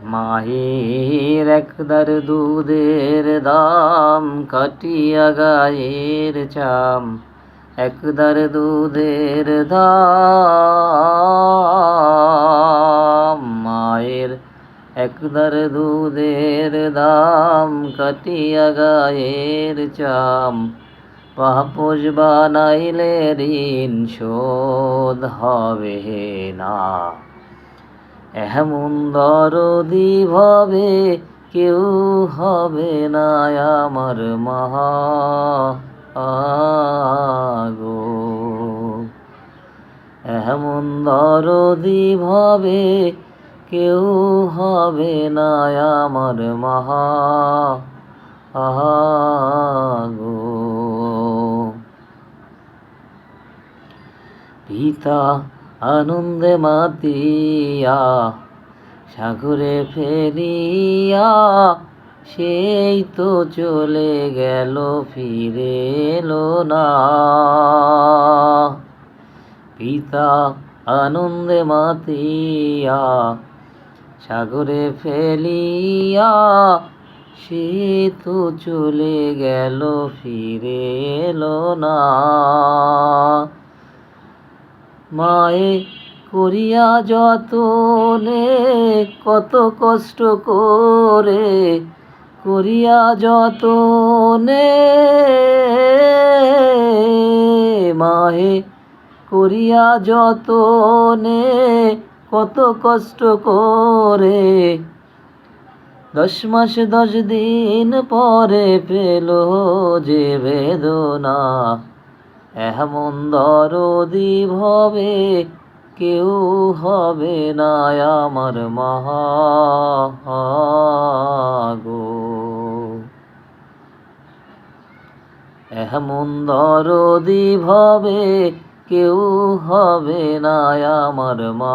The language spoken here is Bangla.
মায়ের একদার দুধের দাম কাটিয়া গায়ের চাম, একদার দুধের দাম মায়ের একদার দুধের দাম কাটিয়া গায়ের চাম, পাপোশ বানাইলে ঋণ শোধ হবে না। এমন দরদি ভাবে কেউ হবে না আমার মা গো। এমন দরদি ভাবে কেউ হবে না আমার মা গো। পিতা আনন্দে মাতিয়া সাগরে ফেলিয়া, সেই তো চলে গেল ফিরে এলো না। পিতা আনন্দে মাতিয়া সাগরে ফেলিয়া, সে তো চলে গেল ফিরে এলো না। মায়ে করিয়া যতনে কত কষ্ট করে, করিয়া যতনে মায়ে করিয়া যতনে কত কষ্ট করে, 10 মাস 10 দিন পরে পেল যে বেদনা। এমন দরদি ভাবে কেউ হবে না আমার মা গো। এমন দরদি ভাবে কেউ হবে না আমার মা